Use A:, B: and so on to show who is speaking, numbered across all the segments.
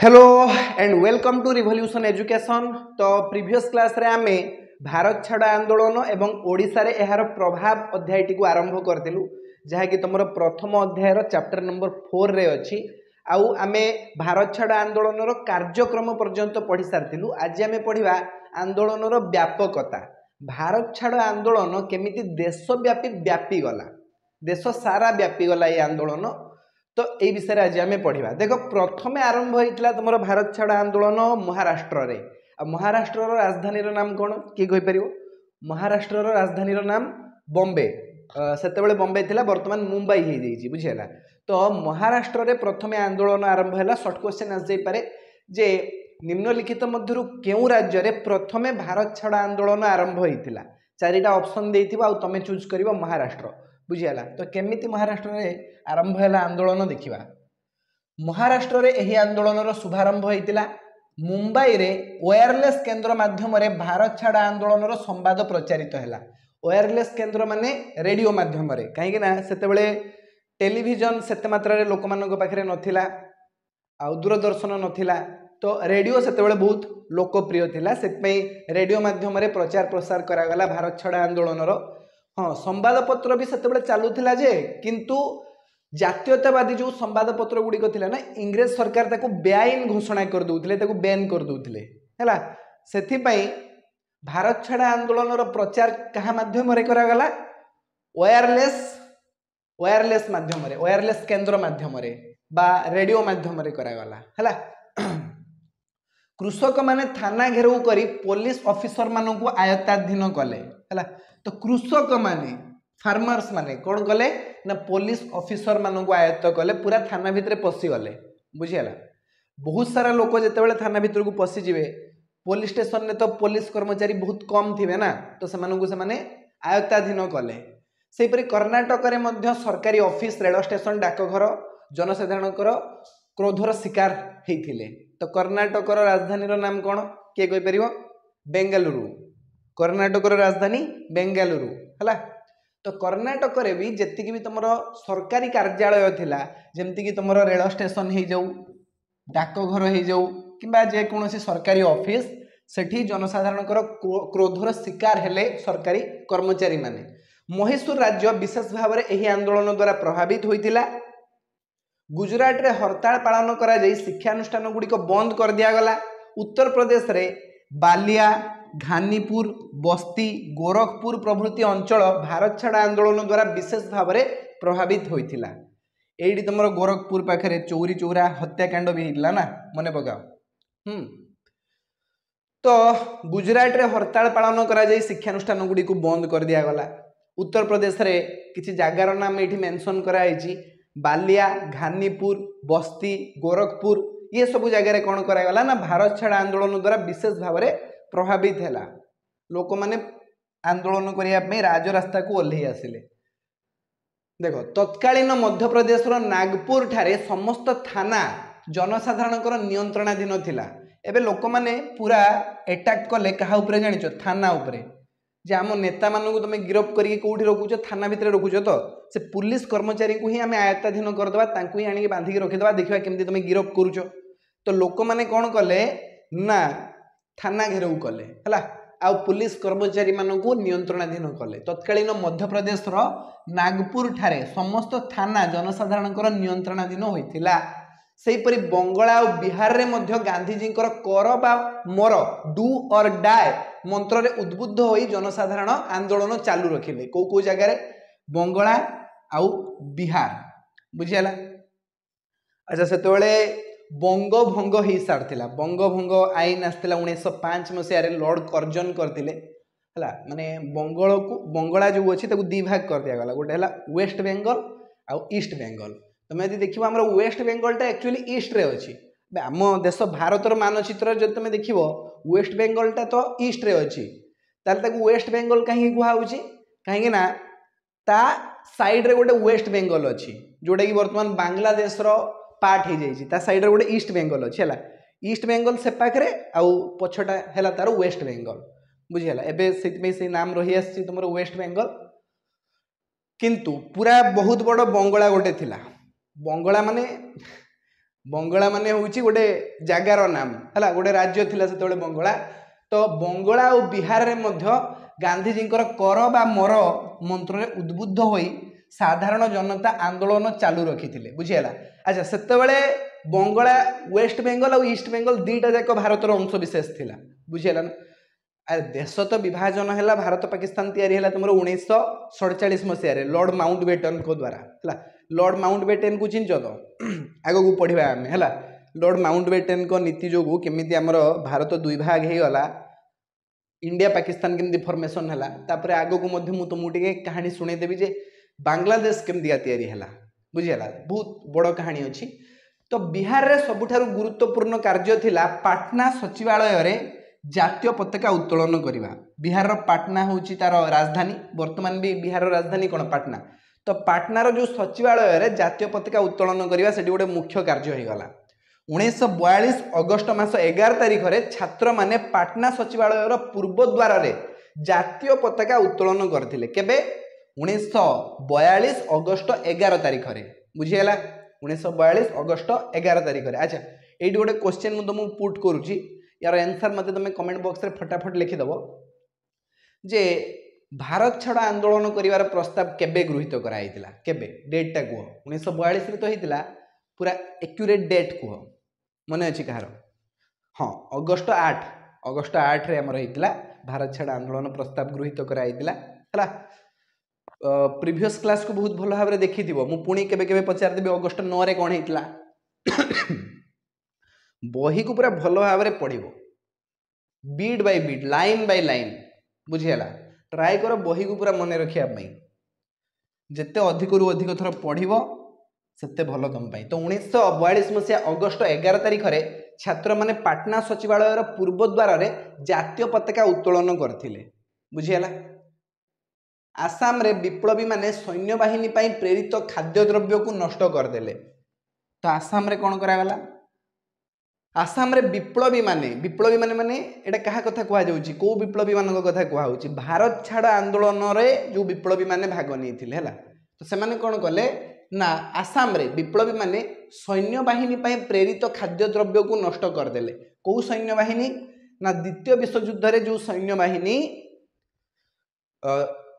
A: Hello and welcome to revolution education. तो previous class रे आमे भारत छाड़ आंदोलन एवं ओडिशा रे एहार प्रभाव अध्याय टी को आरंभ करथिलु जहा कि तुमरो प्रथम अध्याय रो चैप्टर नंबर 4 रे अछि। आउ आमे भारत छाड़ आंदोलन रो कार्यक्रम पर्यंत पढ़ी सारथिलु। आज आमे पढ़िबा आंदोलन रो व्यापकता। भारत छाड़ आंदोलन केमिति देशव्यापी व्यापी गला, देश सारा व्यापी गला ये आंदोलन। तो ये विषय आज आम पढ़ा। देख प्रथम आरंभ होता तुम भारत छाड़ आंदोलन महाराष्ट्र रे। महाराष्ट्र राजधानी नाम कौन किए कहीपर? महाराष्ट्र राजधानी नाम बॉम्बे। से बॉम्बे थिला, वर्तमान मुंबई हो जाइए, बुझीगला। तो महाराष्ट्र रे प्रथम आंदोलन आरंभ है। सर्ट क्वेश्चन आसपे जे निम्नलिखित मध्य क्यों राज्य में प्रथम भारत छाड़ आंदोलन आरंभ होता? चारिटा ऑप्शन देथिबा आ तमे चूज करिवो महाराष्ट्र, बुझीगला। तो केमिति महाराष्ट्र रे आरंभ है आंदोलन देखिबा। महाराष्ट्र रे एही आंदोलन रो शुभारंभ होइतिला मुंबई रे वायरलेस केंद्र माध्यम रे भारत छाड़ आंदोलन रो संवाद प्रचारित हैला। वायरलेस केंद्र माने रेडियो माध्यम रे, कहीं ना सेतेबेले टेलीविजन सेते मात्रा रे लोक मानक पाखरे नथिला आ दूरदर्शन नथिला। तो रेडियो सेतेबेले बहुत लोकप्रिय थिला, सेतपई रेडियो माध्यम रे प्रचार प्रसार करा गला भारत छाड़ आंदोलन रो। हाँ, संवाद पत्र भी सेतेबेले चालुथिला जे, किंतु जातीयतावादी जो संवादपत्र गुड़िक थिला ना, इंग्रेज सरकार ताको बेआईन घोषणा कर दउथिले, ताको बैन कर दउथिले हैला। सेथिपई भारत छाड़ आंदोलन रो प्रचार कहा माध्यम रे करा गला? वायरलेस माध्यम रे, वायरलेस केंद्र माध्यम रे बा रेडियो माध्यम रे करा गला हैला। कृषक माने थाना घेराव करी पुलिस ऑफिसर मानन को आयत्ताधीन कले हैला। तो कृषक माने, फार्मर्स माने कौन कले ना, पुलिस ऑफिसर मान को आयत्त कले, पूरा थाना भितर पशि गले, बुझीगला। बहुत सारा लोक जितेबाला थाना भितर को पशिजे, पुलिस स्टेशन में तो पुलिस कर्मचारी बहुत कम थे ना, तो से आयत्ताधीन कले। सेपरी कर्णाटक रे मध्य सरकारी ऑफिस, रेल स्टेशन, डाकघर जनसाधारण क्रोधर शिकार होते। तो कर्णाटक राजधानी नाम कौन किए कहीपर? बेंगालुरु। कर्णाटक राजधानी बेंगालुरु है। तो कर्णाटक रे भी जेतिकी भी तुम सरकारी कार्यालय थिला, जेमती कि तुम रेल स्टेशन हो जाऊ, डाकघर हो जाऊ, किंबा जेकोसी सरकारी ऑफिस, सेठी जनसाधारण क्रोधर शिकार हेले सरकारी कर्मचारी माने। मैसूर राज्य विशेष भाव में यही आंदोलन द्वारा प्रभावित होइतिला। गुजरात रे हड़ताल पालन करा जाई शिक्षानुष्ठान गुड़िक बंद कर दिया गला। उत्तर प्रदेश रे बालिया, घानीपुर, बस्ती, गोरखपुर प्रभृति अंचल भारत छाड़ आंदोलन द्वारा विशेष भाव में प्रभावित होइतिला। एडी तुम गोरखपुर पाखे चौरी चौरा हत्याकांड भी होता ना, मन पकाओ। तो गुजरात रे हड़ताल पालन करा जाई शिक्षानुष्ठान गुड़ी को बंद कर दिया गला। उत्तर प्रदेश रे किसी जगार नाम ये मेंशन कराई, बालिया, घानीपुर, बस्ती, गोरखपुर, ये सब जगह कौन करागला ना, भारत छाड़ आंदोलन द्वारा विशेष भाव में प्रभावित है। लोक माने आंदोलन करने राजरास्ता को ओह्लई आसिले। देखो, तत्कालीन मध्य प्रदेश नागपुर ठारे समस्त थाना जनसाधारण नियंत्रणाधीन थिला। एबे लोक माने पूरा अटैक कले कहा उपरे जानिचो? थाना उपरे। जे आम नेता मानू तुम गिरफ करके कौटी रखुच? थाना भितर रखुच। तो से पुलिस कर्मचारी को ही आम आयत्ताधीन करदे, तांकु ही आनिक बांधिक रखिदे, देखा केमती तुम गिरफ करुच। तो लोक माने कौन कले ना, थाना घेराव कले हैला, आ पुलिस कर्मचारी मानू नियंत्रणाधीन कले। तत्कालीन मध्य प्रदेश नागपुर ठारे समस्त थाना जनसाधारण नियंत्रणाधीन होइतिला। सेहीपरि बंगला और बिहार रे मध्य गांधीजी कर बा मोर, डू और डाय मंत्र रे उद्बुद्ध होई जनसाधारण आंदोलन चालू रखिले। को जगह? बंगला आउ बिहार, बुझीगला। अच्छा, से बंग भंग हो सारी, बंग भंग आईन आसला 1905 मसीह लॉर्ड कर्जन करते है। माने बंगला जो अच्छी दी भाग कर दिया गला, गोटे है वेस्ट बेंगल आउ ईस्ट बेंगल। तुम यदि देखो आम वेस्ट बेंगलटा एक्चुअली ईस्ट रे अच्छी। आम देश भारतर मानचित्र जो तुम देख, वेस्ट बेंगलटा तो ईस्ट रे अच्छी, ताकि वेस्ट बेंगल कहीं कहुच्छी? कहीं ता साइड रे गोटे वेस्ट बेंगल अच्छी, जोटा कि वर्तमान बांग्लादेश पार्ट हो जाइए। ता साइड रे गोटे ईस्ट बेंगल अच्छी है। ईस्ट बेंगल से पाखे आउ पछटा है तार वेस्ट बेंगल, बुझीगला। एवं से नाम रही आसी तुम वेस्ट बेंगल, किंतु पूरा बहुत बड़ बंगला गोटे थिला। बंगला माने बंगला माने होउची गोटे जगार नाम है गोटे राज्य थिला सेतबेले बंगला तो बंगला और बिहार रे मध्य गांधीजी कर बा मर मंत्र रे उद्बुद्ध होई साधारण जनता आंदोलन चालू रखी बुझीला। अच्छा सेतबेले बंगला वेस्ट बेंगल और ईस्ट बेंगल दुईटा जाक भारतर अंश विशेष थिला बुझीला। अरे देश तो विभाजन है भारत पाकिस्तान तैयारी है तुम 1947 मसीह लॉर्ड माउंटबेटन को द्वारा है। लॉर्ड माउंटबेटन को चिंच तो आग को पढ़ा आम है लॉर्ड माउंटबेटन को नीति जो केमी आमर भारत दुई भाग हो गला इंडिया पाकिस्तान केमती फॉर्मेशन है तापर आग को तुमको टे कहानी शुणेदेवी जे बांग्लादेश केमती तैयारी है बुझीला बहुत बड़ कहानी अच्छी। तो बिहार रे सबुठारु गुरुत्वपूर्ण कार्य थिला पाटना सचिवालय रे जातीय पताका उत्तोलन करवा। बिहार रो पाटना होची तार राजधानी वर्तमान भी बिहार रो राजधानी कौन पाटना तो पाटनार जो सचिवालय रे जातीय पताका उत्तोलन करवा से गोटे मुख्य कार्य हो गला। 1942 अगस्ट मास 11 तारिख रे छात्र माने पाटना सचिवालय पूर्व द्वार रे जातीय पताका उत्तोलन करथिले केबे 1942 अगस्ट 11 तारिख रे बुझीला 1942 अगस्ट 11 तारिख रे। अच्छा ये गोटे क्वेश्चन मुझे तुमको पुट करुच्ची यार आंसर मत तुम कमेंट बॉक्स रे फटाफट लिखिदेव जे भारत छाड़ आंदोलन करिवार प्रस्ताव केबे गृहीत कराइतिला केबे डेट टा कह 1942 रे तो होइतिला पूरा एक्यूरेट डेट कह मन अच्छी कहार हाँ अगस्ट 8 रे हमर होइतिला भारत छाड़ आंदोलन प्रस्ताव गृहीत कराइतिला हला। प्रीवियस क्लास को बहुत भल भाव देखी मु पुणी केबे केबे पचार देबी अगस्ट 9 रे कौन होइतिला बही को पूरा भल भाव पढ़ो bit by bit line by line बुझीला ट्राए कर बही को पूरा मन रखापी जिते अधिक रु अधिक थर पढ़ो सेते भल तुम तो 1942 मसीहा अगस्ट 11 तारिख रे छात्र माने पाटना सचिवालय पूर्व द्वार रे जातीय पताका उत्तोलन करथिले बुझीला। आसाम रे विप्लवी माने सैन्य बाहिनी पाई प्रेरित खाद्य द्रव्य को नष्ट करदेले तो आसाम रे कौन करागला आसाम रे विप्लवी माने माने एटा कहा कथा कहा जाउची को विप्लवी मान कथा कहा होची भारत छाड़ आंदोलन रे जो विप्लवी माने भाग नहीं है तो से माने कौन कले ना आसाम रे विप्लवी माने सैन्य बाहिनी पाई प्रेरित खाद्य द्रव्य को नष्ट करदेले कौ सैन्य बाहिनी ना द्वितीय विश्वयुद्ध रे जो सैन्य बाहिनी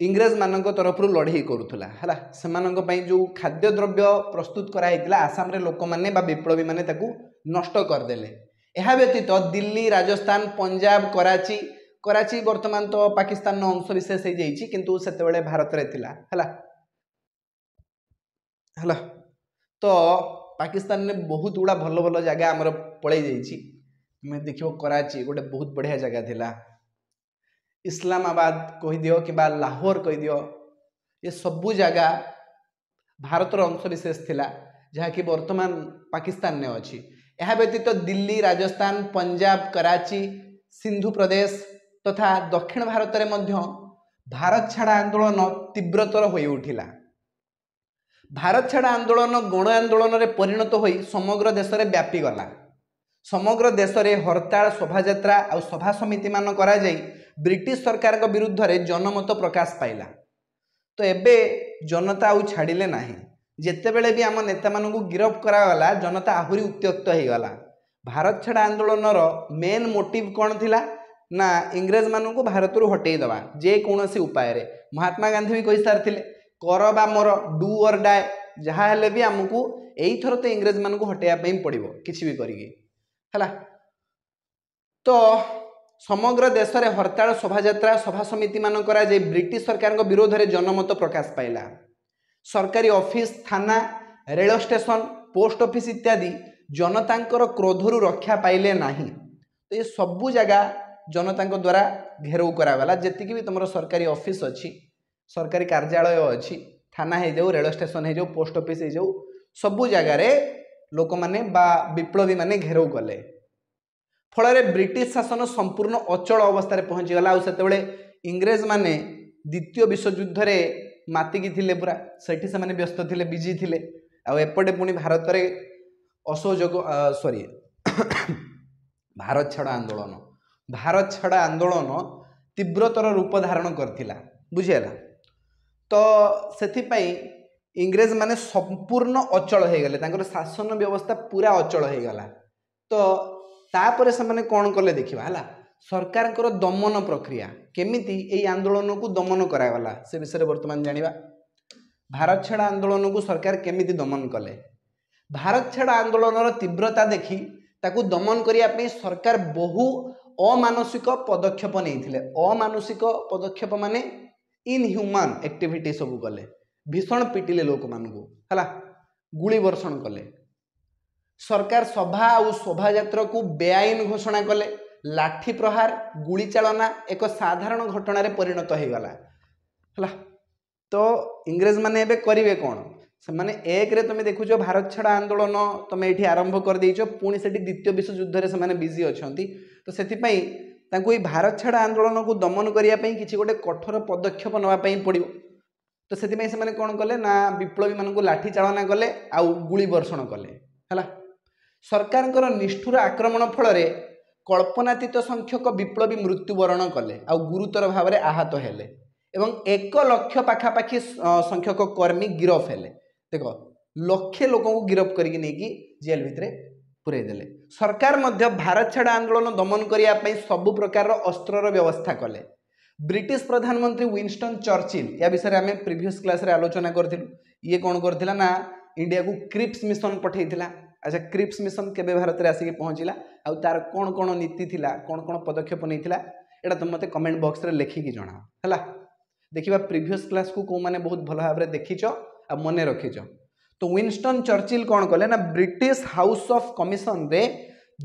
A: इंग्रेज मान तरफ लड़े करूला है से जो खाद्य द्रव्य प्रस्तुत कराइला आसाम रे लोक मैंने विप्लवी मैंने नष्ट करदेले। यह व्यतीत दिल्ली राजस्थान पंजाब कराची कराची वर्तमान तो पाकिस्तान अंश विशेष हो जाइए किंतु सेतेबेले भारत रे थिला है तो पाकिस्तान में बहुत गुड़ा भल भल जगह आमर पड़े जाइए तुम देख कराची गोटे बहुत बढ़िया जगह थिला इस्लामाबाद कही दियो कि लाहौर कही दियो ये सबू जगह भारतर अंश विशेष थिला जहाँकि वर्तमान पाकिस्तान ने अच्छी। यह व्यतीत दिल्ली राजस्थान पंजाब कराची सिंधु प्रदेश तथा दक्षिण भारत में मध्य भारत छाड़ आंदोलन तीव्रतर हो उठिला। भारत छाड़ आंदोलन गण आंदोलन रे परिणत होई समग्र देश में व्यापी गला। समग्र देश में हड़ताल शोभायात्रा और सभा समिति मान करा जाई ब्रिटिश सरकार के विरुद्ध रे जनमत प्रकाश पाइला। तो एबे जनता आउ छाड़िले नाही जेतेबेले भी आम नेता मानू गिरफ करागला जनता आहुरी उत्त्यक्त हो गला। भारत छाड़ आंदोलन मेन मोटिव कौन थिला ना इंग्रेज मानू भारत हटई दवा जे कौन उपाय रे। महात्मा गांधी भी कही सारी कर बा मोर डू और डाए जहाँ हेले भी आमको यही थर तो इंग्रेज मानू हटेया पड़ो किसी भी करिके है। तो समग्र देश में हड़ताल शोभायात्रा सभा समिति मान करा जाए ब्रिटिश सरकार के विरोध में जनमत प्रकाश पाइला। सरकारी ऑफिस थाना रेल स्टेशन पोस्ट ऑफिस इत्यादि जनतांकर क्रोधरु रक्षा पाइले नाही। तो ये सबू जगह जनता द्वारा घेराव करागला जेतिकी भी तुम सरकारी ऑफिस अच्छी सरकारी कार्यालय अच्छी थाना हो जाऊ रेल स्टेशन हो जाऊ पोस्ट ऑफिस हो जाऊ सबू जगार लोक मैंने विप्लवी माने घेराव कले फल ब्रिटिश शासन संपूर्ण अचल अवस्था पहुँचीगला। से इंग्रेज माने द्वितीय विश्वयुद्ध रे मातिकी थिले पूरा सेठी से माने व्यस्त थिले बिजी थिले एपटे पुणी भारत रे असहयोग सॉरी भारत छाड़ आंदोलन तीव्रतर रूप धारण करथिला बुझेला। तो सेथिपाई इंग्रेज माने संपूर्ण अचल हो गले शासन व्यवस्था पूरा अचल हो गला। तो तापर से माने कौन कले देखा है सरकार दमन प्रक्रिया केमिति एई आंदोलन को दमन करागला से विषय वर्तमान जानिबा। भारत छाड़ आंदोलन को सरकार केमिति दमन कले। भारत छाड़ आंदोलन तीव्रता देखी ताकू दमन करने सरकार बहु अमानसिक पदक्षेप नहीं। अमानुषिक पदक्षेप माने इनह्यूमान एक्टिविटी सब कले। भीषण पिटिले लोक मानू है गुली वर्षण कले। सरकार सभा और शोभा यात्रा को बेआईन घोषणा कले। लाठी प्रहार गुली चालना एक साधारण घटना परिणत हो गला है। तो इंग्रेज माने एबे करिवे कौन से माने एक रे तुम देखुच भारत छाड़ आंदोलन तुम ये आरंभ कर देइछ पुणी से द्वितीय विश्व युद्ध से माने बिजी अछंती। तो सेथिपई तांको भारत छाड़ आंदोलन को दमन करिया पई किछि गोटे कठोर पदक्षेप नवा पई पड़ियो। तो सेथिपई से माने कोन कले ना विप्लवी मानकु लाठी चालना कले आउ गुली वर्षण कले है। सरकार निष्ठुर आक्रमण फल कल्पनातीत संख्यक विप्लवी मृत्युवरण कले आउ गुरुतर भाव में आहत हेले एवं 1 लाख पाखापाखि संख्यक कर्मी गिरफ हेले। देख लक्षे लोक को गिरफ करके नहीं जेल भितर पुरई देले। सरकार मध्य भारत छाड़ आंदोलन दमन करने सबु प्रकार अस्त्रर व्यवस्था कले। ब्रिटिश प्रधानमंत्री विंस्टन चर्चिल या विषय आम प्रीवियस क्लास रे आलोचना करथिलु। ये कौन करथिला ना इंडिया को क्रिप्स मिशन पठेइथिला। अच्छा क्रिप्स मिशन केबे भारत रे आसिक पहुँचला आउ तार कौन कौन नीति थिला कौन कौन पदक्षेप नैथिला एटा तुम मते कमेंट बॉक्स रे लिखिकी जणाओ हैला। देखिबा प्रीवियस क्लास को को माने बहुत भल भाव देखिच आ मने रखिच। तो विंस्टन चर्चिल कौन कले ना ब्रिटिश हाउस ऑफ कमिशन रे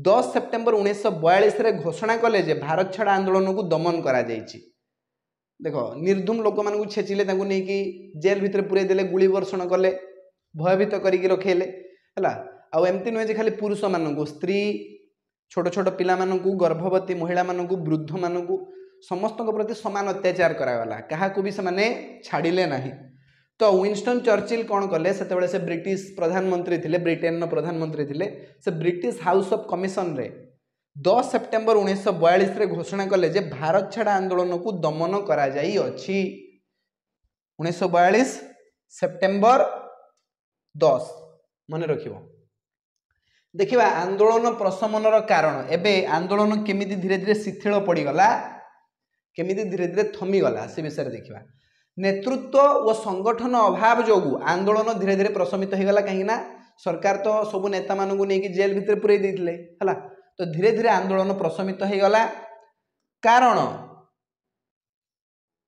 A: 10 सेप्टेम्बर 1942 रे घोषणा कले जे भारत छाड़ आंदोलन को दमन करा जायछि। देखो निर्धूम लोक मानकु छेचिले तांकु नै कि जेल भितर पुरै देले गुली वर्षण कले भयभीत करिकि रखेले हैला। आ एमती नुहे जे खाली पुरुष मानकु स्त्री छोट छोट पिला मानकु गर्भवती महिला मानकु वृद्ध मानकु समस्त प्रति समान अत्याचार करागला काहाकू भी से छाड़िले नहीं। तो विंस्टन चर्चिल कौन कले से ब्रिटिश प्रधानमंत्री थिले ब्रिटेन प्रधानमंत्री थिले से ब्रिटिश हाउस ऑफ कमिशन रे 10 सेप्टेम्बर 1942 रे घोषणा कले जे भारत छाड़ आंदोलन को दमन करा जाई अछि। 1942 सेप्टेम्बर 10 मन रखिबो। देखिबा आंदोलन प्रशमनर कारण एबे आंदोलन केमिति धीरे धीरे शिथिल पड़ीगला केमिति धीरे धीरे थमीगला से विषय देखिबा। नेतृत्व और संगठन अभाव जोगु आंदोलन धीरे धीरे प्रशमित होगला कहीं सरकार तो सबु नेता मानू नहीं जेल भितर पुरई देइथिले हला। तो धीरे धीरे आंदोलन प्रशमित होगला कारण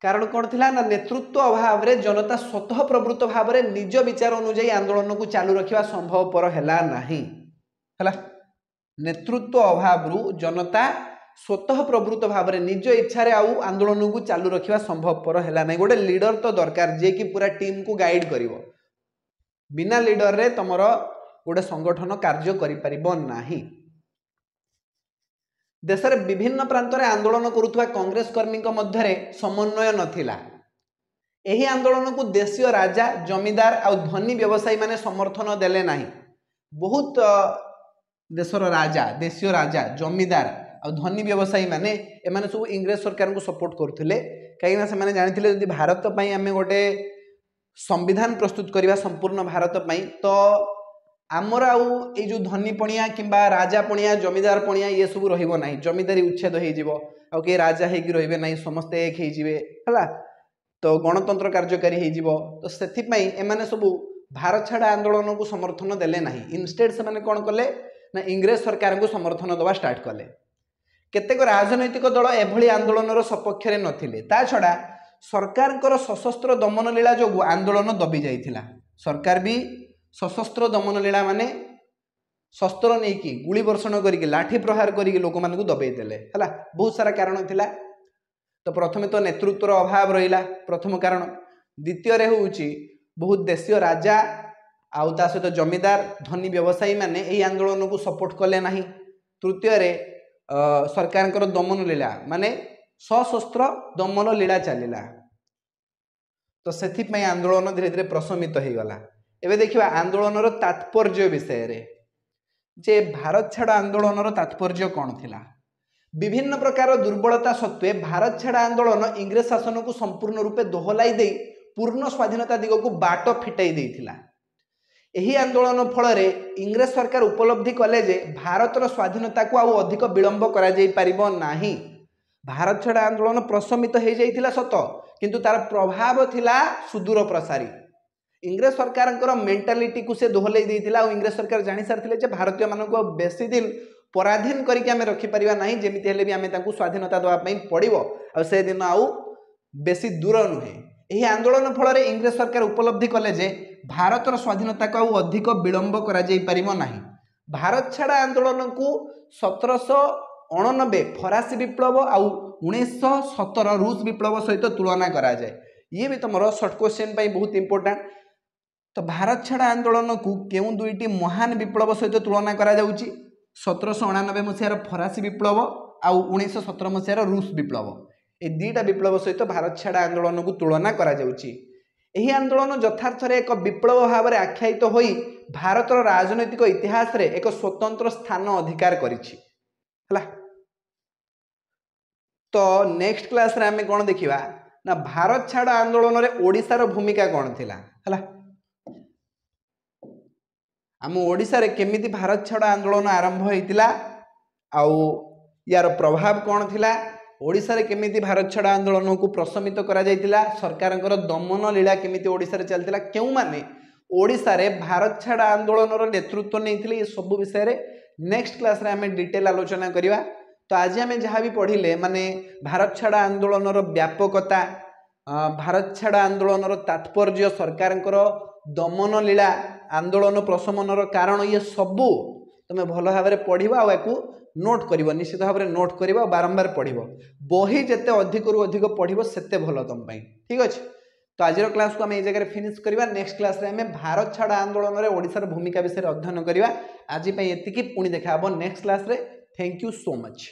A: कारण कौन थिला ना नेतृत्व अभाव रे जनता स्वतः प्रवृत्त भाव में निज विचार अनुसार आंदोलन को चालू रखा संभवपर हैला नाही हला। नेतृत्व अभाव जनता स्वतः प्रवृत्त भाव में निज इच्छा आउ आंदोलन को चालू रखा संभवपर हैला नाही। गोटे लीडर तो दरकार जे कि पूरा टीम को गाइड करिवो। बिना लीडर रे तमर गोटे संगठन कार्य करि परिबो नाही। देश रे विभिन्न प्रांत रे आंदोलन करुवा कांग्रेस कर्मी मध्य समन्वय नथिला। एही आंदोलन को देशीय राजा जमीदार आ धनी व्यवसायी माने समर्थन देले नाही। बहुत देशर राजा देशीय राजा जमीदार आ धनी व्यवसायी माने एमाने सब इंग्रेज सरकार को सपोर्ट करथिले कहीं से माने जानिथिले यदि भारत पई आमे गोटे संविधान प्रस्तुत करवा संपूर्ण भारत पई तो आमर आउ ये जो धनी पणिया किंबा राजा पणिया जमीदार पणिया ये सब रहिबो नाही। जमीदारी उच्छेद हो जिवो आ के राजा हेकि रहिबे नाही समस्ते एक हे जिवे हला। तो गणतंत्र कार्यकारी हो जिवो। तो सेथि पई एमाने सब भारत छाड़ आंदोलन को समर्थन देले नाही। इनस्टेड से माने कोन कले ना इंग्रेज सरकार को समर्थन दवा स्टार्ट कले। केतेक राजनैतिक दल एभली आंदोलन सपक्ष रे नथिले। ता छड़ा सरकार सशस्त्र दमन लीला जो आंदोलन दबी जाइथिला। सरकार भी सशस्त्र दमन लीला माने शस्त्र नहीं कि गुली वर्षण करके लाठी प्रहार करके लोक मानकु दबेई देले हला। बहुत सारा कारण थिला। तो प्रथमे तो नेतृत्वर अभाव रहिला प्रथम कारण। द्वितीय रे होउची बहुत देशीय राजा आउ ता सहित जमीदार धनी व्यवसायी माने एही आंदोलन को सपोर्ट कले नाही। तृतीय रे सरकार दमन लीला माने सशस्त्र दमन लीला चलिला। तो से आंदोलन धीरे धीरे प्रशमित हो गला। एबे देखिबा आंदोलन तात्पर्य विषय रे जे भारत छाड़ आंदोलन तात्पर्य कौन थिला। विभिन्न प्रकार दुर्बलता सत्वे भारत छाड़ आंदोलन इंग्रेज शासन को संपूर्ण रूपे दोहलाई दे पूर्ण स्वाधीनता दिग को बाट फिटाई देइथिला। एही आंदोलन फल इंग्रेज सरकार उपलब्धि कले जे भारतर स्वाधीनता को आउ अधिक विलंब करा जाई परिबो नाही। भारत छाड़ आंदोलन प्रशमित हो जाइथिला सत, किंतु तार प्रभाव थिला सुदूर प्रसारी। इंग्रेज सरकार मेंटालिटी को से दोहलै देइथिला। इंग्रेज सरकार जानि सारथिले जे भारतीय मानको बेसी दिन पराधीन करके आमे रखि परिबा नाही, जेमिति हेले भी आमे तांकु स्वाधीनता दवा पई पड़िबो। आ से दिन आउ बेसी दूर नुहे। एही आंदोलन फल इंग्रेज सरकार उपलब्धि कले जे भारतर स्वाधीनता को आउ अधिक विलंब करा जाई परिबो नाही। भारत छाड़ आंदोलन को 1789 फरासी विप्लव आउ 1917 रूस विप्लव सहित तुलना करा जाए। ये भी तुम शॉर्ट क्वेश्चन पाई बहुत इंपोर्टेंट। तो भारत छाड़ आंदोलन को केउं दुईटी महान विप्लव सहित तुलना करा जाउची? 1789 मसीहार फरासी विप्लव आउ 1917 मसीहार रूस विप्लव। ए दुईटा विप्लव सहित भारत छाड़ आंदोलन को तुलना करा जाउची। एही आंदोलन यथार्थ एक विप्लव भाव में आख्यायित होई भारतर राजनैतिक इतिहास रे एक स्वतंत्र स्थान अधिकार करिछि। हला तो नेक्स्ट क्लास रे हमें कौन देखिबा ना भारत छाड़ आंदोलन रे ओडिशार भूमिका कौन थिला। हला आम ओडिशा रे केमिति भारत छाड़ आंदोलन आरंभ होइतिला आउ यार प्रभाव कौन थिला, ओडिशा रे केमिति भारत छाड़ आंदोलन को प्रशमित करा जाइतिला, सरकारଙ୍କର दमन लीला केमिति ओडिशा रे चलतिला, केउ माने ओडिशा रे भारत छाड़ आंदोलन रो नेतृत्व नैथिले, ये सब विषय रे नेक्स्ट क्लास रे हमें डिटेल आलोचना करिवा। तो आज आम जहाँ भी पढ़िले माने भारत छाड़ आंदोलन व्यापकता, भारत छाड़ आंदोलन तात्पर्य, सरकारଙ୍କର दमन लीला, आंदोलन प्रशमन कारण, ये सबू तुम भल भाव में पढ़ आपको नोट कर, निश्चित भाव में नोट कर, बारंबार पढ़। बही जिते अधिक रु अधिक पढ़ सेते भल तुम। ठीक अच्छे, तो आज क्लास को आम ये जगह फिनिश करवा। नेक्स्ट क्लास रे हमें भारत छाड़ आंदोलन में ओडिशार भूमिका विषय अध्ययन करवा। आज एतिकी पुणी देखा नेक्स्ट क्लास रे। Thank you so much.